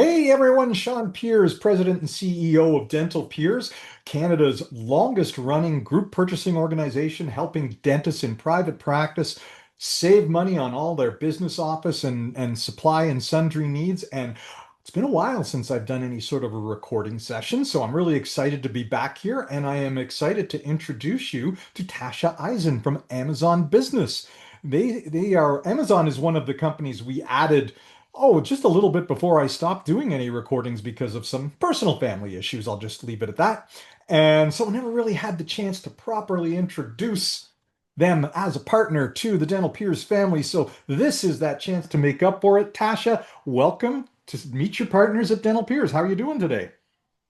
Hey everyone, Sean Peers, President and CEO of Dental Peers, Canada's longest running group purchasing organization, helping dentists in private practice save money on all their business office and supply and sundry needs. And it's been a while since I've done any sort of a recording session, so I'm really excited to be back here. And I am excited to introduce you to Tasha Eisen from Amazon Business. Amazon is one of the companies we added. Oh, just a little bit before I stopped doing any recordings because of some personal family issues. I'll just leave it at that. And so I never really had the chance to properly introduce them as a partner to the Dental Peers family. So this is that chance to make up for it. Tasha, welcome to meet your partners at Dental Peers. How are you doing today?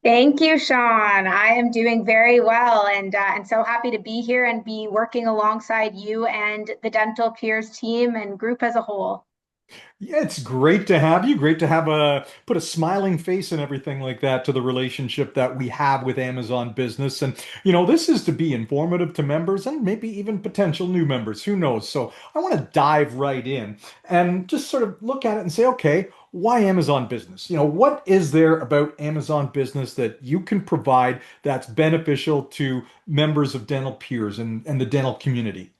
Thank you, Sean. I am doing very well and so happy to be here and be working alongside you and the Dental Peers team and group as a whole. Yeah, it's great to have you. Great to have a put a smiling face and everything like that to the relationship that we have with Amazon Business. And this is to be informative to members and maybe even potential new members. Who knows? So I want to dive right in and just sort of look at it and say, okay, why Amazon Business? What is there about Amazon Business that you can provide that's beneficial to members of dental peers and the dental community?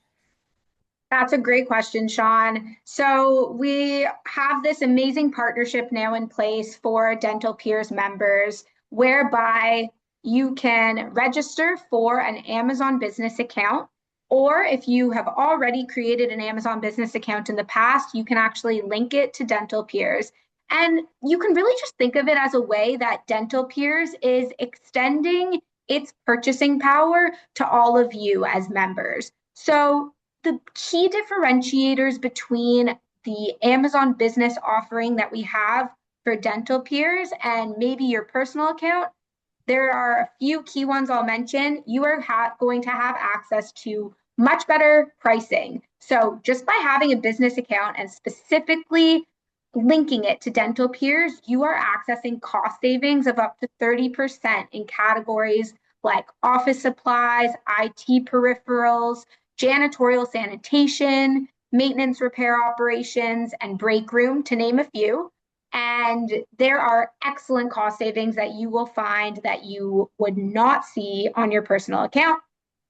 That's a great question, Sean. So we have this amazing partnership now in place for Dental Peers members, whereby you can register for an Amazon business account. Or if you have already created an Amazon business account in the past, you can actually link it to Dental Peers. And you can really just think of it as a way that Dental Peers is extending its purchasing power to all of you as members. So the key differentiators between the Amazon business offering that we have for dental peers and maybe your personal account, there are a few key ones I'll mention. You are going to have access to much better pricing. So, just by having a business account and specifically linking it to dental peers, you are accessing cost savings of up to 30% in categories like office supplies, IT peripherals, janitorial sanitation, maintenance repair operations, and break room, to name a few. And there are excellent cost savings that you will find that you would not see on your personal account.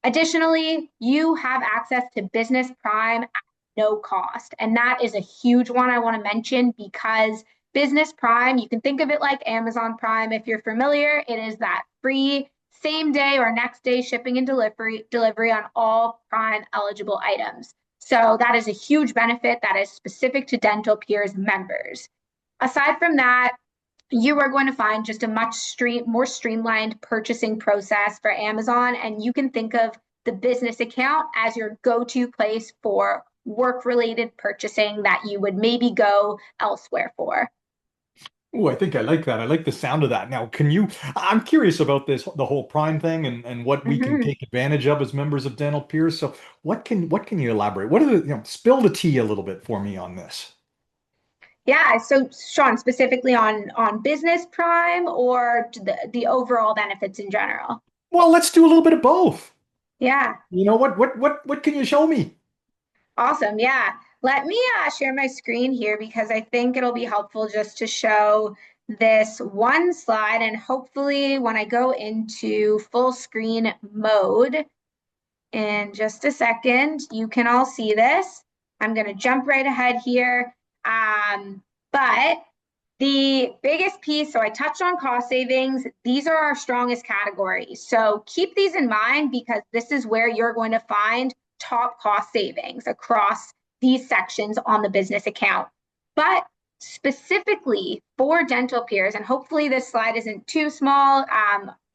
Additionally, you have access to Business Prime at no cost. And that is a huge one I want to mention because Business Prime, you can think of it like Amazon Prime if you're familiar. It is that free same day or next day shipping and delivery on all Prime eligible items. So that is a huge benefit that is specific to Dental Peers members. Aside from that, you are going to find just a more streamlined purchasing process for Amazon. And you can think of the business account as your go-to place for work related purchasing that you would maybe go elsewhere for. Oh, I think I like that. I like the sound of that. Now, I'm curious about the whole Prime thing and what we can Mhm. take advantage of as members of Dental Peers. So what can you elaborate? What are spill the tea a little bit for me on this. Yeah, so Sean, specifically on business prime or the overall benefits in general. Well, let's do a little bit of both. Yeah, What can you show me? awesome. Yeah. Let me share my screen here because I think it'll be helpful just to show this one slide. And hopefully, when I go into full screen mode in just a second, you can all see this. I'm going to jump right ahead here. But the biggest piece, so I touched on cost savings. These are our strongest categories. So keep these in mind because this is where you're going to find top cost savings across these sections on the business account. But specifically for dental peers, and hopefully this slide isn't too small.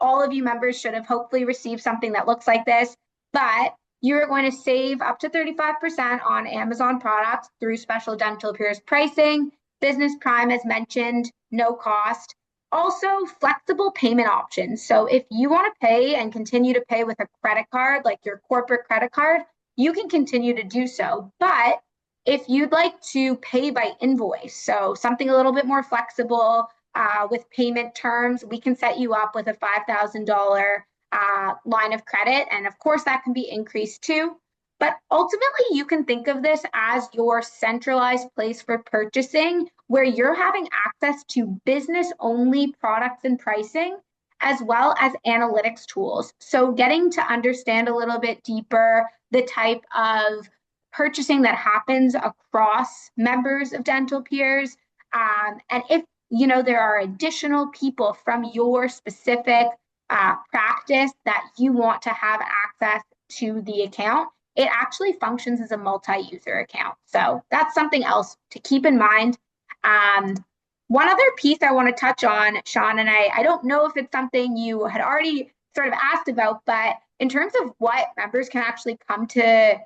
All of you members should have hopefully received something that looks like this, but you're going to save up to 35% on Amazon products through special dental peers pricing. Business Prime, as mentioned, no cost. Also, flexible payment options. So, if you want to pay and continue to pay with a credit card, like your corporate credit card, you can continue to do so. But if you'd like to pay by invoice, so something a little bit more flexible with payment terms, we can set you up with a $5,000 line of credit. And of course, that can be increased too. But ultimately, you can think of this as your centralized place for purchasing, where you're having access to business only products and pricing, as well as analytics tools. So, getting to understand a little bit deeper the type of purchasing that happens across members of dental peers. And if there are additional people from your specific practice that you want to have access to the account, it actually functions as a multi-user account. So that's something else to keep in mind. Um, One other piece I want to touch on, Sean, and I don't know if it's something you had already sort of asked about, but in terms of what members can actually come to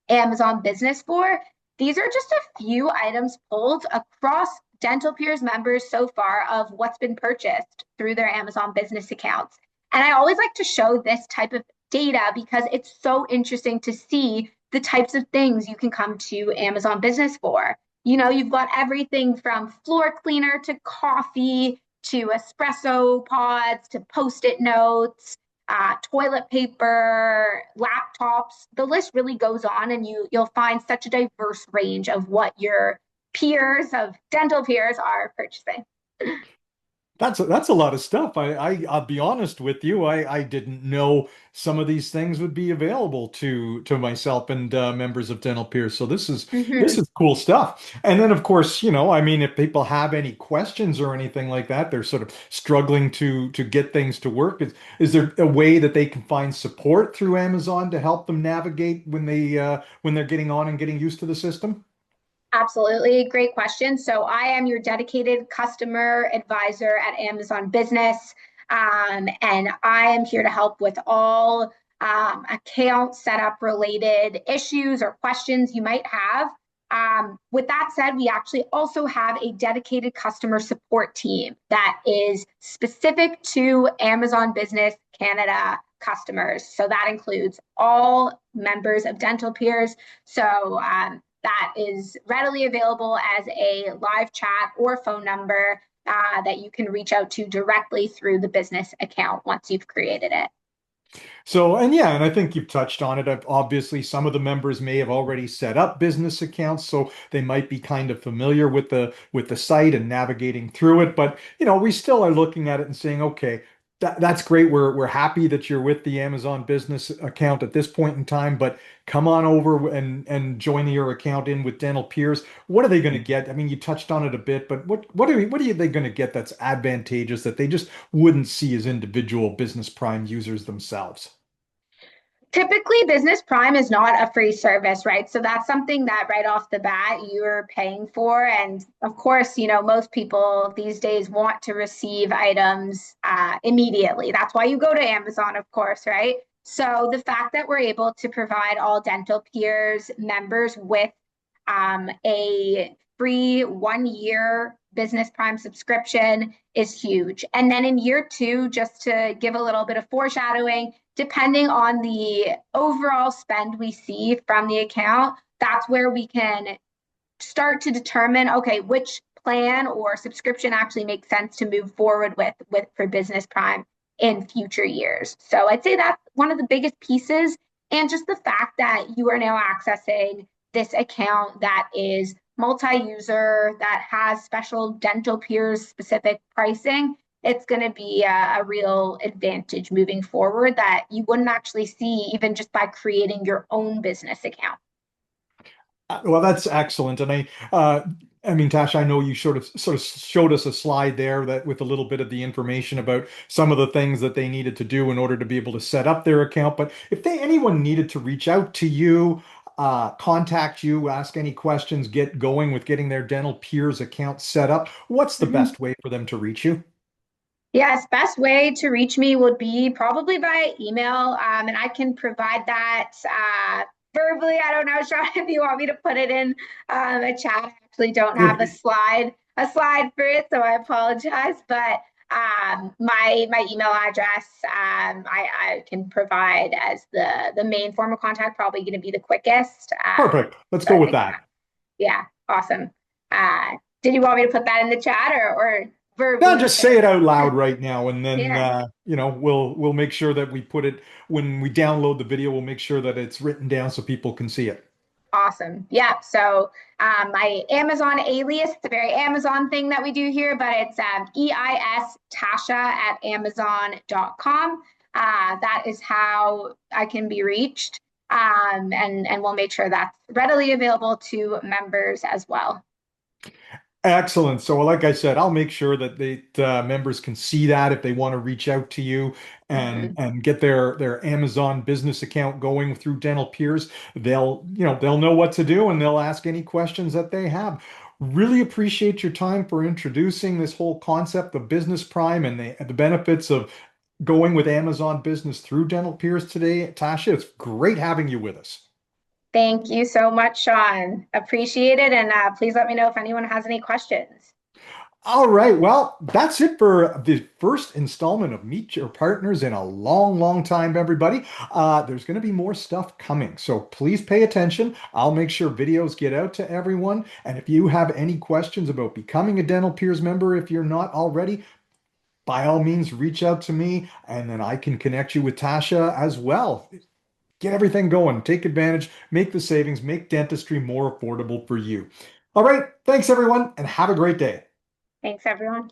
Amazon Business for, these are just a few items pulled across Dental Peers members so far of what's been purchased through their Amazon Business accounts. And I always like to show this type of data because it's so interesting to see the types of things you can come to Amazon Business for. You've got everything from floor cleaner to coffee to espresso pods to post-it notes, toilet paper, laptops. The list really goes on, and you'll find such a diverse range of what your peers of dental peers are purchasing. That's a lot of stuff. I'll be honest with you. I didn't know some of these things would be available to myself and members of Dental Peers. So this Mm-hmm. is cool stuff. And then of course, I mean, if people have any questions or anything like that, they're sort of struggling to get things to work. Is there a way that they can find support through Amazon to help them navigate when they're getting on and getting used to the system? Absolutely. Great question. So I am your dedicated customer advisor at Amazon Business. And I am here to help with all account setup related issues or questions you might have. With that said, we actually also have a dedicated customer support team that is specific to Amazon Business Canada customers. So that includes all members of Dental Peers. So that is readily available as a live chat or phone number that you can reach out to directly through the business account once you've created it. So, and yeah, and I think you've touched on it. Obviously, some of the members may have already set up business accounts, so they might be kind of familiar with the site and navigating through it. But, we still are looking at it and saying, okay, that's great. We're happy that you're with the Amazon business account at this point in time, but come on over and join your account in with Dental Peers. What are they going to get? I mean, you touched on it a bit, but what are they going to get that's advantageous that they just wouldn't see as individual Business Prime users themselves? Typically, Business Prime is not a free service, right? So that's something that right off the bat you're paying for. And of course, most people these days want to receive items immediately. That's why you go to Amazon, of course, right? So the fact that we're able to provide all Dental Peers members with a free 1 year Business Prime subscription is huge. And then in year two, just to give a little bit of foreshadowing, depending on the overall spend we see from the account, that's where we can start to determine, okay, which plan or subscription actually makes sense to move forward with for Business Prime in future years. So I'd say that's one of the biggest pieces. And just the fact that you are now accessing this account that is multi-user, that has special dental peers specific pricing, it's going to be a real advantage moving forward that you wouldn't actually see even just by creating your own business account. Well, that's excellent, and I mean, Tasha, I know you sort of showed us a slide there that with a little bit of the information about some of the things that they needed to do in order to be able to set up their account. But if anyone needed to reach out to you, contact you, ask any questions, get going with getting their Dental Peers account set up, what's the Mhm. best way for them to reach you? Yes, best way to reach me would be probably via email, and I can provide that verbally. I don't know, Sean, if you want me to put it in a chat. I actually don't have If a slide for it, so I apologize. But my email address, I can provide as the main form of contact. Probably going to be the quickest. Perfect, let's So go I with think, that. yeah, awesome. Did you want me to put that in the chat or No, verbally just say say it out it. loud right now, and then Yeah, we'll make sure that we put it when we download the video. We'll make sure that it's written down so people can see it. awesome. Yeah. So my Amazon alias, it's a very Amazon thing that we do here, but it's EIS Tasha at Amazon.com. That is how I can be reached. And we'll make sure that's readily available to members as well. Excellent. So, like I said, I'll make sure that the members can see that if they want to reach out to you Mhm. and get their Amazon business account going through Dental Peers. They'll know what to do and they'll ask any questions that they have. Really appreciate your time for introducing this whole concept of Business Prime and the benefits of going with Amazon Business through Dental Peers today. Tasha, it's great having you with us. Thank you so much, Sean. Appreciate it. And please let me know if anyone has any questions. All right. Well, that's it for the first installment of Meet Your Partners in a long, long time, everybody. There's going to be more stuff coming, so please pay attention. I'll make sure videos get out to everyone. And if you have any questions about becoming a Dental Peers member, if you're not already, by all means, reach out to me, and then I can connect you with Tasha as well. Get everything going, take advantage, make the savings, make dentistry more affordable for you. All right. Thanks, everyone, and have a great day. Thanks, everyone.